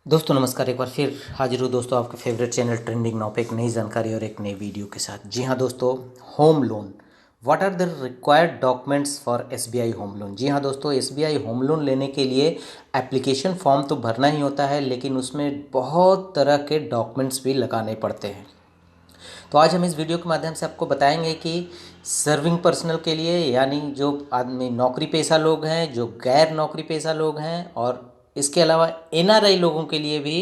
दोस्तों नमस्कार। एक बार फिर हाजिर हूँ दोस्तों आपके फेवरेट चैनल ट्रेंडिंग नाउ पे एक नई जानकारी और एक नई वीडियो के साथ। जी हाँ दोस्तों, home loan, what are the required documents for SBI home loan. जी हाँ दोस्तों, एसबीआई होम लोन लेने के लिए एप्लीकेशन फॉर्म तो भरना ही होता है, लेकिन उसमें बहुत तरह के डॉक्यूमेंट्स भी लगाने पड़ते हैं। तो आज हम इस वीडियो के माध्यम से आपको बताएंगे कि सर्विंग पर्सनल के लिए, यानी जो आदमी नौकरी पेशा लोग हैं, जो गैर नौकरी पेशा लोग हैं, और इसके अलावा एनआरआई लोगों के लिए भी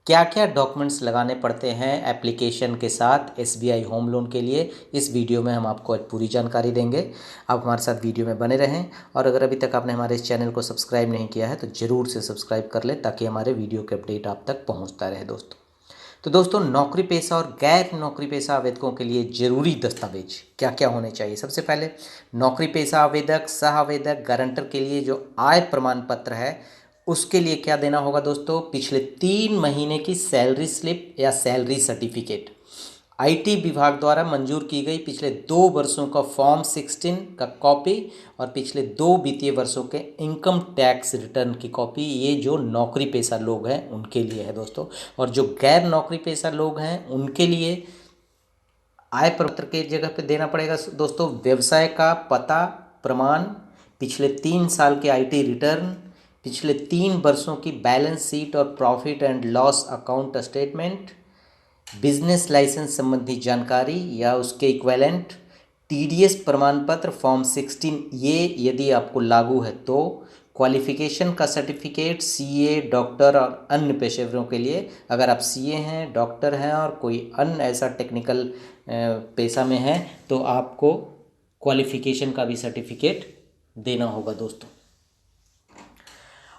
क्या क्या डॉक्यूमेंट्स लगाने पड़ते हैं एप्लीकेशन के साथ एसबीआई होम लोन के लिए, इस वीडियो में हम आपको आज पूरी जानकारी देंगे। आप हमारे साथ वीडियो में बने रहें, और अगर अभी तक आपने हमारे इस चैनल को सब्सक्राइब नहीं किया है तो ज़रूर से सब्सक्राइब कर लें, ताकि हमारे वीडियो के अपडेट आप तक पहुंचता रहे दोस्तों। तो दोस्तों, नौकरी पेशा और गैर नौकरी पेशा आवेदकों के लिए जरूरी दस्तावेज क्या क्या होने चाहिए। सबसे पहले नौकरी पेशा आवेदक, सह आवेदक, गारंटर के लिए जो आय प्रमाण पत्र है उसके लिए क्या देना होगा दोस्तों, पिछले 3 महीने की सैलरी स्लिप या सैलरी सर्टिफिकेट, आईटी विभाग द्वारा मंजूर की गई पिछले 2 वर्षों का फॉर्म 16 का कॉपी, और पिछले 2 वित्तीय वर्षों के इनकम टैक्स रिटर्न की कॉपी। ये जो नौकरी पेशा लोग हैं उनके लिए है दोस्तों। और जो गैर नौकरी पेशा लोग हैं उनके लिए आय पत्र के जगह पे देना पड़ेगा दोस्तों व्यवसाय का पता प्रमाण, पिछले 3 साल के आईटी रिटर्न, पिछले 3 वर्षों की बैलेंस शीट और profit and loss account statement, business license संबंधी जानकारी या उसके इक्वेलेंट, टीडीएस प्रमाण पत्र फॉर्म 16 ये यदि आपको लागू है तो, क्वालिफिकेशन का सर्टिफिकेट सीए, डॉक्टर और अन्य पेशेवरों के लिए, अगर आप सीए हैं, डॉक्टर हैं और कोई अन्य ऐसा टेक्निकल पेशा में है तो आपको क्वालिफिकेशन का भी सर्टिफिकेट देना होगा दोस्तों।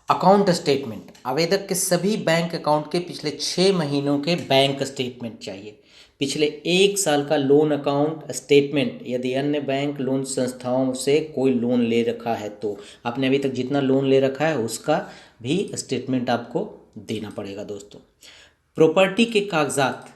अकाउंट स्टेटमेंट, आवेदक के सभी बैंक अकाउंट के पिछले 6 महीनों के बैंक स्टेटमेंट चाहिए। पिछले 1 साल का लोन अकाउंट स्टेटमेंट, यदि अन्य बैंक लोन संस्थाओं से कोई लोन ले रखा है तो आपने अभी तक जितना लोन ले रखा है उसका भी स्टेटमेंट आपको देना पड़ेगा दोस्तों। प्रॉपर्टी के कागजात,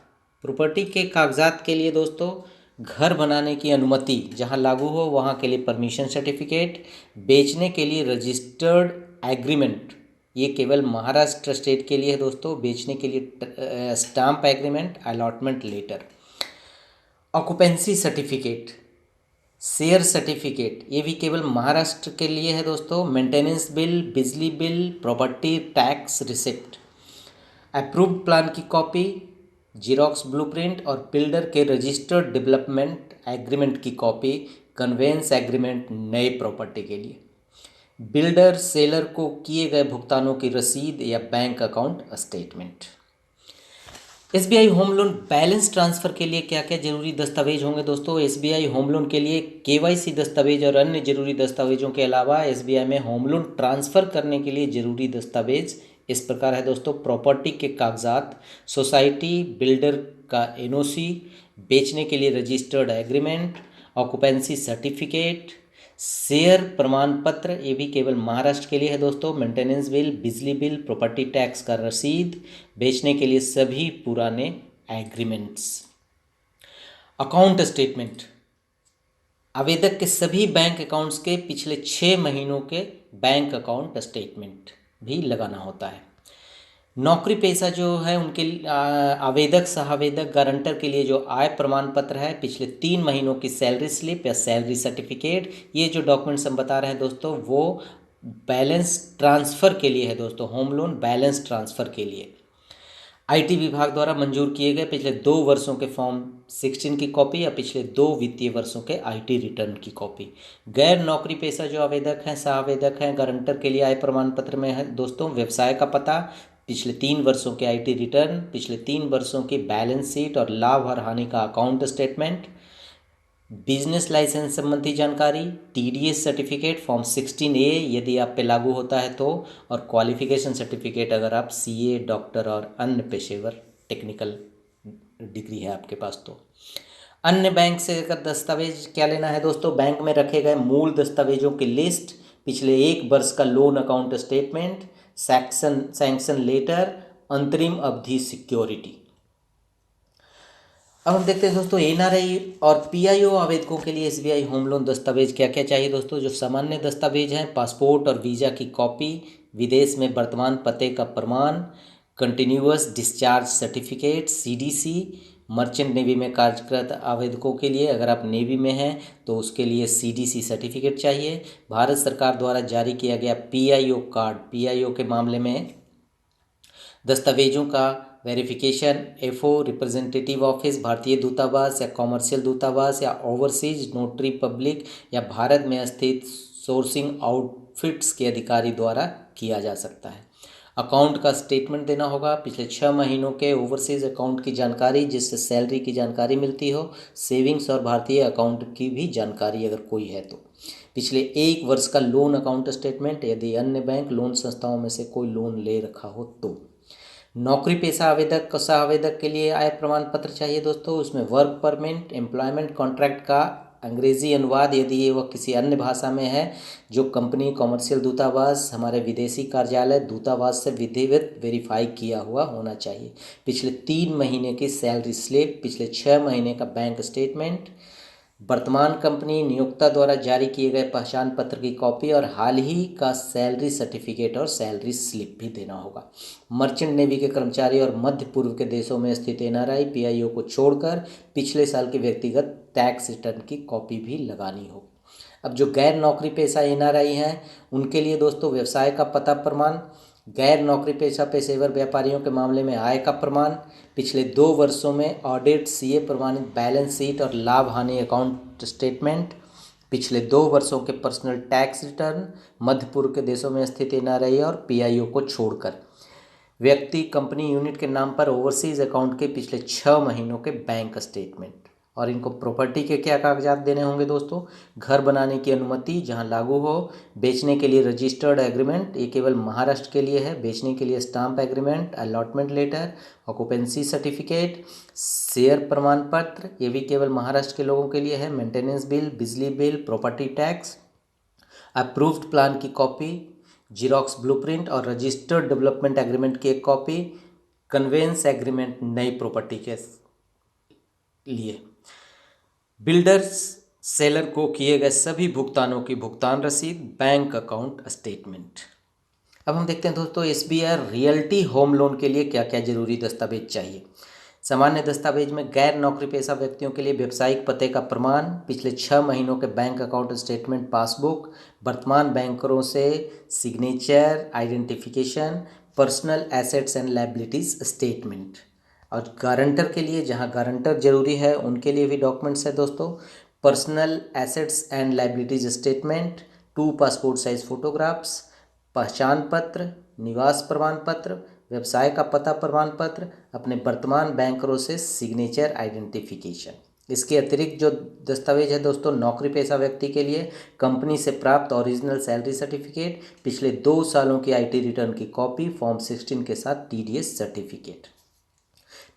प्रॉपर्टी के कागजात के लिए दोस्तों घर बनाने की अनुमति जहां लागू हो वहां के लिए परमिशन सर्टिफिकेट, बेचने के लिए रजिस्टर्ड एग्रीमेंट, ये केवल महाराष्ट्र स्टेट के लिए है दोस्तों, बेचने के लिए stamp agreement, allotment letter, occupancy certificate, share certificate, ये भी केवल महाराष्ट्र के लिए है दोस्तों, मेंटेनेंस बिल, बिजली bill, property tax receipt, approved plan की कॉपी, जीरोक्स ब्लूप्रिंट और बिल्डर के रजिस्टर्ड डेवलपमेंट एग्रीमेंट की कॉपी, कन्वेंस एग्रीमेंट नए प्रॉपर्टी के लिए, बिल्डर सेलर को किए गए भुगतानों की रसीद या bank account statement. SBI home loan balance transfer के लिए क्या क्या जरूरी दस्तावेज होंगे दोस्तों। एसबीआई होम लोन के लिए केवाईसी दस्तावेज और अन्य जरूरी दस्तावेजों के अलावा एसबीआई में होम लोन ट्रांसफ़र करने के लिए जरूरी दस्तावेज इस प्रकार है दोस्तों। प्रॉपर्टी के कागजात, सोसाइटी बिल्डर का एनओसी, बेचने के लिए registered agreement, occupancy certificate, share प्रमाण पत्र, ये भी केवल महाराष्ट्र के लिए है दोस्तों, मेंटेनेंस बिल, बिजली बिल, प्रॉपर्टी टैक्स का रसीद, बेचने के लिए सभी पुराने एग्रीमेंट्स। अकाउंट स्टेटमेंट, आवेदक के सभी बैंक अकाउंट्स के पिछले 6 महीनों के बैंक अकाउंट स्टेटमेंट भी लगाना होता है। नौकरी पेशा जो है उनके आवेदक, सहावेदक, गारंटर के लिए जो आय प्रमाण पत्र है, पिछले 3 महीनों की सैलरी स्लिप या सैलरी सर्टिफिकेट, ये जो डॉक्यूमेंट्स हम बता रहे हैं दोस्तों वो बैलेंस ट्रांसफ़र के लिए है दोस्तों, होम लोन बैलेंस ट्रांसफ़र के लिए। आईटी विभाग द्वारा मंजूर किए गए पिछले 2 वर्षों के फॉर्म 16 की कॉपी या पिछले 2 वित्तीय वर्षों के आईटी रिटर्न की कॉपी। गैर नौकरी पेशा जो आवेदक हैं, सह आवेदक हैं, गारंटर के लिए आय प्रमाण पत्र में है दोस्तों व्यवसाय का पता, पिछले 3 वर्षों के आईटी रिटर्न, पिछले 3 वर्षों की बैलेंस शीट और लाभ और हानि का अकाउंट स्टेटमेंट, बिजनेस लाइसेंस संबंधी जानकारी, टीडीएस सर्टिफिकेट फॉर्म 16A यदि आप पे लागू होता है तो, और क्वालिफिकेशन सर्टिफिकेट अगर आप सीए, डॉक्टर और अन्य पेशेवर टेक्निकल डिग्री है आपके पास तो। अन्य बैंक से अगर दस्तावेज क्या लेना है दोस्तों, बैंक में रखे गए मूल दस्तावेजों की लिस्ट, पिछले 1 वर्ष का loan account statement, sanction letter, अंतरिम अवधि सिक्योरिटी। अब हम देखते हैं दोस्तों एनआरआई और पीआईओ आवेदकों के लिए एसबीआई होम लोन दस्तावेज क्या क्या चाहिए दोस्तों। जो सामान्य दस्तावेज हैं, पासपोर्ट और वीज़ा की कॉपी, विदेश में वर्तमान पते का प्रमाण, continuous discharge certificate CDC, merchant navy में कार्यरत आवेदकों के लिए, अगर आप नेवी में हैं तो उसके लिए CDC सर्टिफिकेट चाहिए। भारत सरकार द्वारा जारी किया गया PIO कार्ड, PIO के मामले में दस्तावेजों का वेरिफिकेशन FO, रिप्रेजेंटेटिव ऑफिस, भारतीय दूतावास या कॉमर्शियल दूतावास या ओवरसीज नोटरी पब्लिक या भारत में स्थित सोर्सिंग आउटफिट्स के अधिकारी द्वारा किया जा सकता है। अकाउंट का स्टेटमेंट देना होगा, पिछले 6 महीनों के ओवरसीज अकाउंट की जानकारी जिससे सैलरी की जानकारी मिलती हो, सेविंग्स और भारतीय अकाउंट की भी जानकारी अगर कोई है तो, पिछले 1 वर्ष का लोन अकाउंट स्टेटमेंट यदि अन्य बैंक लोन संस्थाओं में से कोई लोन ले रखा हो तो। नौकरी पेशा आवेदक के लिए आय प्रमाण पत्र चाहिए दोस्तों। उसमें वर्क परमिट, एम्प्लॉयमेंट कॉन्ट्रैक्ट का अंग्रेजी अनुवाद यदि ये वह किसी अन्य भाषा में है, जो कंपनी, कॉमर्शियल दूतावास, हमारे विदेशी कार्यालय दूतावास से विधिवत वेरीफाई किया हुआ होना चाहिए। पिछले 3 महीने की सैलरी स्लिप, पिछले 6 महीने का बैंक स्टेटमेंट, वर्तमान कंपनी नियोक्ता द्वारा जारी किए गए पहचान पत्र की कॉपी और हाल ही का सैलरी सर्टिफिकेट और सैलरी स्लिप भी देना होगा। मर्चेंट नेवी के कर्मचारी और मध्य पूर्व के देशों में स्थित NRI PIO को छोड़कर पिछले साल की व्यक्तिगत टैक्स रिटर्न की कॉपी भी लगानी होगी। अब जो गैर नौकरी पेशा NRI हैं उनके लिए दोस्तों व्यवसाय का पता प्रमाण, गैर नौकरी पेशा पेशेवर व्यापारियों के मामले में आय का प्रमाण, पिछले 2 वर्षों में ऑडिट CA प्रमाणित बैलेंस शीट और लाभ हानि अकाउंट स्टेटमेंट, पिछले 2 वर्षों के पर्सनल टैक्स रिटर्न, मध्य पूर्व के देशों में स्थित NRI और PIO को छोड़कर व्यक्ति, कंपनी, यूनिट के नाम पर ओवरसीज अकाउंट के पिछले 6 महीनों के बैंक स्टेटमेंट। और इनको प्रॉपर्टी के क्या कागजात देने होंगे दोस्तों? घर बनाने की अनुमति जहां लागू हो, बेचने के लिए रजिस्टर्ड एग्रीमेंट, ये केवल महाराष्ट्र के लिए है, बेचने के लिए stamp agreement, allotment letter, occupancy certificate, share प्रमाण पत्र, ये भी केवल महाराष्ट्र के लोगों के लिए है, मेंटेनेंस बिल, बिजली bill, property tax, approved plan की कॉपी, जीरोक्स ब्लूप्रिंट और रजिस्टर्ड डेवलपमेंट एग्रीमेंट की एक कॉपी, कन्वेंस एग्रीमेंट नई प्रॉपर्टी के लिए, बिल्डर्स सेलर को किए गए सभी भुगतानों की भुगतान रसीद, बैंक अकाउंट स्टेटमेंट। अब हम देखते हैं दोस्तों SBI रियल्टी होम लोन के लिए क्या क्या जरूरी दस्तावेज चाहिए। सामान्य दस्तावेज में गैर नौकरी पेशा व्यक्तियों के लिए व्यावसायिक पते का प्रमाण, पिछले 6 महीनों के बैंक अकाउंट स्टेटमेंट, पासबुक, वर्तमान बैंकरों से signature identification, personal assets and liabilities statement. और गारंटर के लिए, जहां गारंटर जरूरी है उनके लिए भी डॉक्यूमेंट्स है दोस्तों, personal assets and liabilities statement, 2 passport size photographs, पहचान पत्र, निवास प्रमाण पत्र, व्यवसाय का पता प्रमाण पत्र, अपने वर्तमान बैंकरों से सिग्नेचर आइडेंटिफिकेशन। इसके अतिरिक्त जो दस्तावेज है दोस्तों नौकरी पेशा व्यक्ति के लिए, कंपनी से प्राप्त ओरिजिनल सैलरी सर्टिफिकेट, पिछले 2 सालों की IT रिटर्न की कॉपी, फॉर्म 16 के साथ TDS सर्टिफिकेट।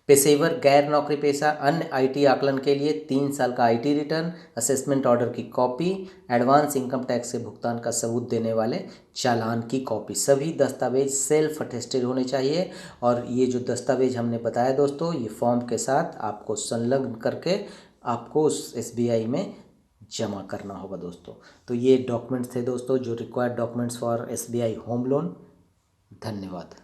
पेशेवर गैर नौकरी पेशा अन्य IT आकलन के लिए 3 साल का IT रिटर्न, असेसमेंट ऑर्डर की कॉपी, एडवांस इनकम टैक्स के भुगतान का सबूत देने वाले चालान की कॉपी, सभी दस्तावेज सेल्फ अटेस्टेड होने चाहिए। और ये जो दस्तावेज हमने बताया दोस्तों, ये फॉर्म के साथ आपको संलग्न करके आपको उस SBI में जमा करना होगा दोस्तों। तो ये डॉक्यूमेंट्स थे दोस्तों जो required documents for SBI home loan. धन्यवाद।